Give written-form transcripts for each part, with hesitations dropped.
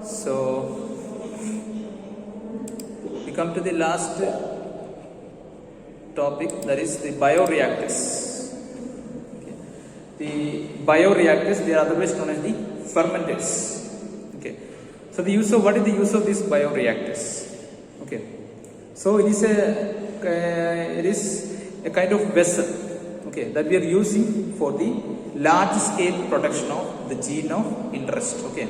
So we come to the last topic, that is the bioreactors. Okay. The bioreactors, they are otherwise known as the fermenters. Okay. So what is the use of these bioreactors? Okay. So it is a kind of vessel, okay, that we are using for the large scale production of the gene of interest. Okay.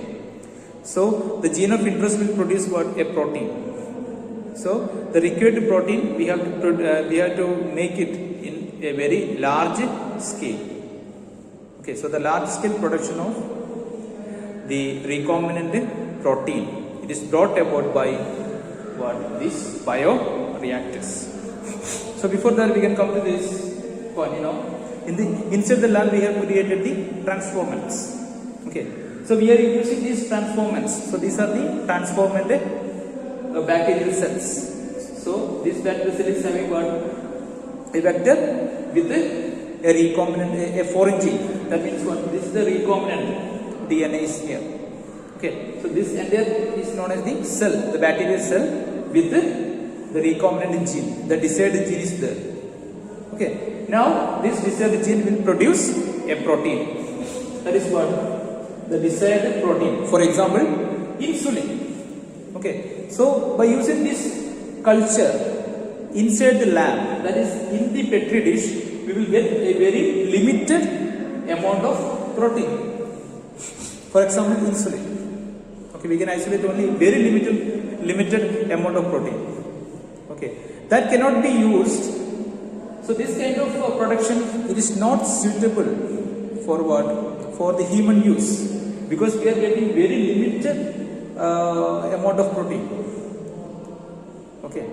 So the gene of interest will produce what? A protein. So the required protein we have to make it in a very large scale. Okay, so the large scale production of the recombinant protein, it is brought about by what? These bioreactors. So before that we can come to this point, inside the lab we have created the transformants. Okay, so we are using these transformants. So these are the transformant bacterial cells. So this vector cell is having what? A vector with a recombinant, a foreign gene. That means what? This is the recombinant DNA is here. Okay, so this entire is known as the cell, the bacterial cell with the recombinant gene. The desired gene is there. Okay, now this desired gene will produce a protein. That is what? The desired protein. For example, insulin. Okay, so by using this culture inside the lab, that is in the petri dish, we will get a very limited amount of protein. For example, insulin. Okay, we can isolate only very limited amount of protein. Okay, that cannot be used. So this kind of production, it is not suitable for what? For the human use, because we are getting very limited amount of protein. Okay,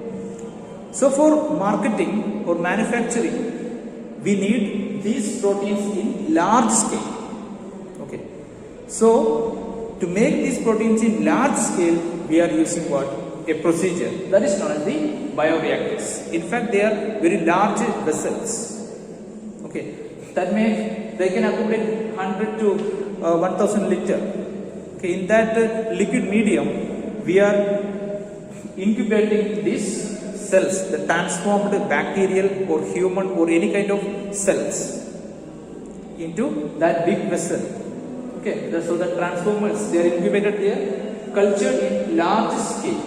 so for marketing or manufacturing, we need these proteins in large scale. Okay, so to make these proteins in large scale, we are using what? A procedure that is known as the bioreactors. In fact, they are very large vessels. Okay, they can accumulate 100 to 1000 liter. Okay, in that liquid medium, we are incubating these cells, the transformed bacterial or human or any kind of cells, into that big vessel. Okay, so the transformers, they are incubated there, cultured in large scale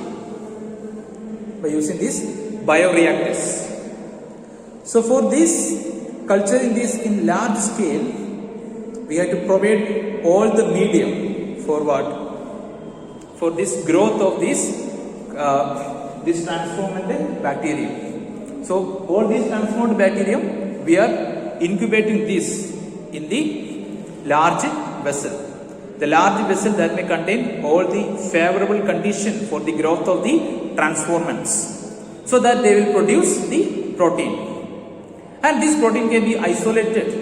by using these bioreactors. So for this culturing this in large scale, we have to provide all the medium for what? For this growth of this transformed bacterium. So all these transformed bacterium, we are incubating this in the large vessel. The large vessel that may contain all the favorable condition for the growth of the transformants, so that they will produce the protein. And this protein can be isolated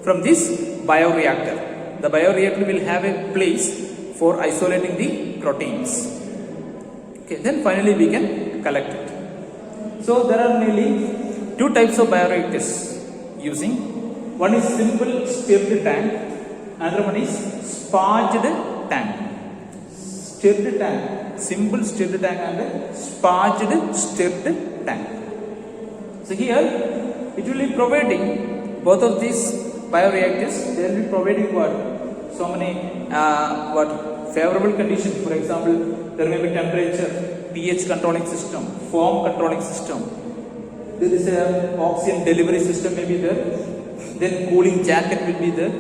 from this bioreactor. The bioreactor will have a place for isolating the proteins. Okay, then finally we can collect it. So there are mainly two types of bioreactors using. One is simple stirred tank, another one is sparged tank. Stirred tank, simple stirred tank and sparged stirred tank. So here it will be providing both of these bioreactors. They will be providing what? So many favorable conditions. For example, there may be temperature, pH controlling system, foam controlling system. There is a oxygen delivery system may be there. Then cooling jacket will be there.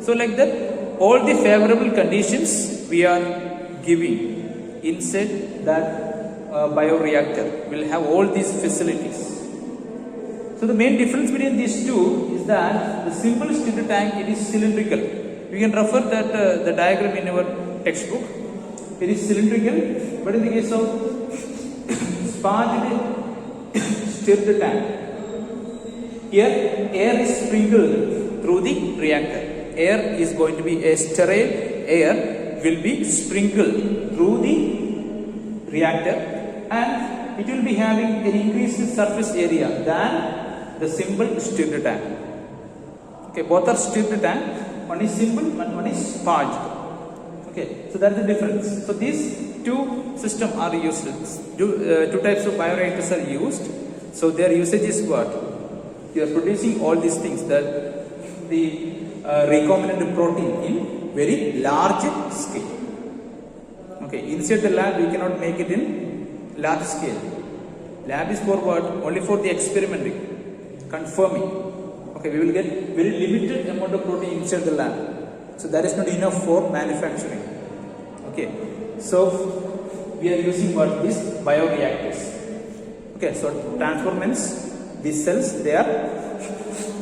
So like that, all the favorable conditions we are giving inside that bioreactor will have all these facilities. So the main difference between these two is that the simple stirred tank, it is cylindrical. You can refer that the diagram in your textbook. It is cylindrical, but in the case of sparged stirred tank, here air is sprinkled through the reactor. Air is going to be a sterile air will be sprinkled through the reactor, and it will be having an increased surface area than the simple stirred tank. Okay, both are stirred tank. One is simple and one is sparged. Okay, Okay, so that's the difference. So these two systems are used. Two types of bioreactors are used. So their usage is what? You are producing all these things, that the recombinant protein in very large scale. Okay, inside the lab we cannot make it in large scale. Lab is for what? Only for the experimenting, confirming. Okay, we will get very limited amount of protein inside the lab. So that is not enough for manufacturing. Okay, so we are using what? These bioreactors. Okay, so transformants, these cells, they are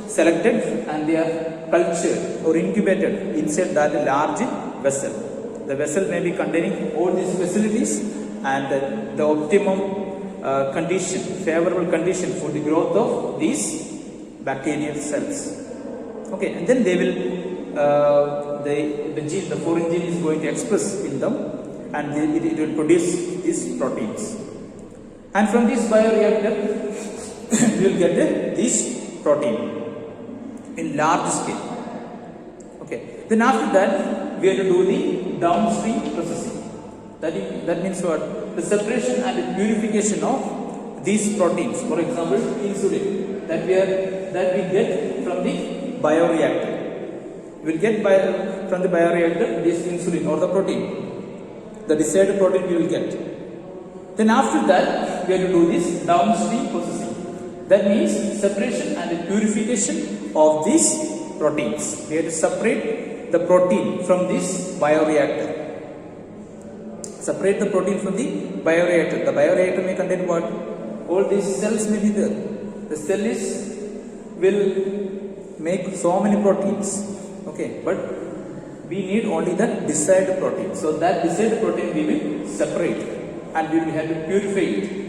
selected and they are cultured or incubated inside that large vessel. The vessel may be containing all these facilities and the optimum condition, favorable condition for the growth of these bacterial cells. Okay, and then they will, the gene, the foreign gene is going to express in them, and it will produce these proteins. And from this bioreactor, we will get this protein in large scale. Okay, then after that, we have to do the downstream processing. That means what? The separation and the purification of these proteins. For example, insulin that we get from the bioreactor. We will get from the bioreactor this insulin or the protein. The desired protein we will get. Then after that, we have to do this downstream processing. That means separation and the purification of these proteins. We have to separate the protein from this bioreactor. Separate the protein from the bioreactor. The bioreactor may contain what? All these cells may be there. The cell will make so many proteins. Okay, but we need only the desired protein. So that desired protein we will separate and we will have to purify it.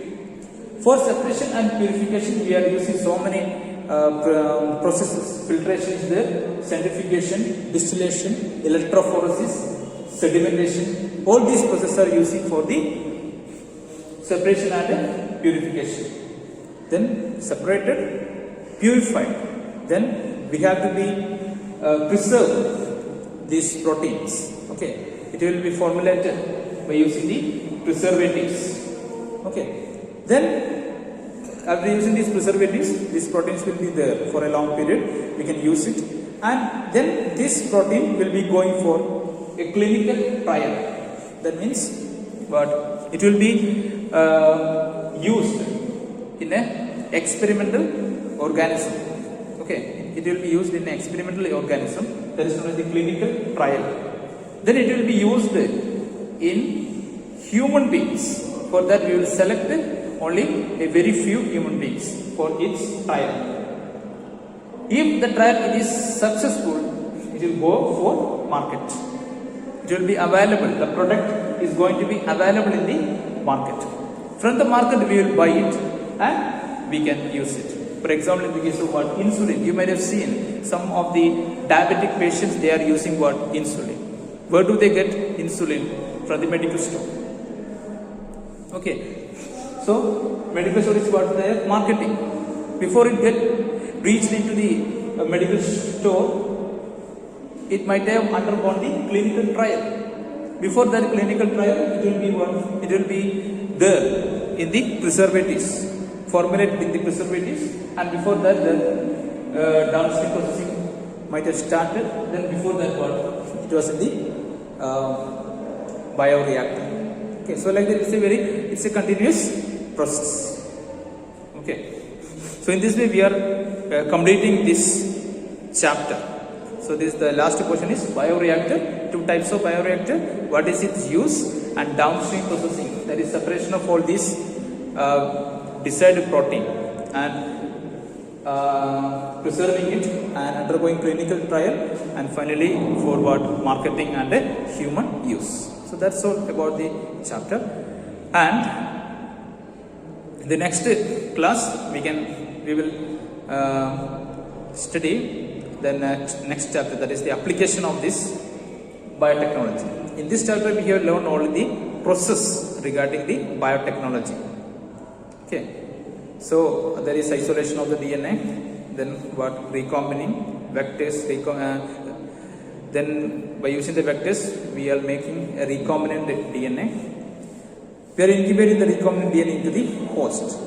For separation and purification, we are using so many processes. Filtration is there, centrifugation, distillation, electrophoresis, sedimentation. All these processes are using for the separation and purification. Then separated, purified. Then we have to be preserve these proteins. Okay, it will be formulated by using the preservatives. Okay. Then after using these preservatives, these proteins will be there for a long period. We can use it, and then this protein will be going for a clinical trial. That means what? It will be used in an experimental organism. Okay, it will be used in an experimental organism. That is known as the clinical trial. Then it will be used in human beings. For that, we will select only a very few human beings for its trial. If the trial is successful, it will go for market. It will be available. The product is going to be available in the market. From the market, we will buy it and we can use it. For example, in the case of what? Insulin. You might have seen some of the diabetic patients, they are using what? Insulin. Where do they get insulin? From the medical store. Okay. So, medical store is what they are marketing. Before it get reached into the medical store, it might have undergone the clinical trial. Before that clinical trial, it will be what? It will be there in the preservatives, formulated in the preservatives, and before that the downstream processing might have started. Then before that what? It was in the bioreactor. Okay, so like that, it's a continuous process. Okay, so in this way we are completing this chapter. So this the last question is bioreactor. Two types of bioreactor. What is its use? And downstream processing. That is separation of all these desired protein and preserving it and undergoing clinical trial, and finally for what? Marketing and human use. So that's all about the chapter. And in the next class we will study the next chapter, that is the application of this biotechnology. In this chapter we have learned all the process regarding the biotechnology. Okay, so there is isolation of the DNA, then what? Recombining, vectors, Then by using the vectors, we are making a recombinant DNA. We are incubating the recombinant DNA into the host.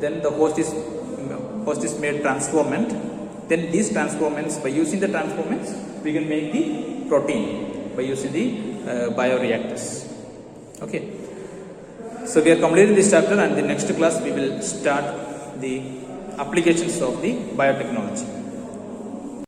Then the host is made transformant. Then these transformants, by using the transformants, we can make the protein by using the bioreactors. Okay. So we are completing this chapter, and the next class we will start the applications of the biotechnology.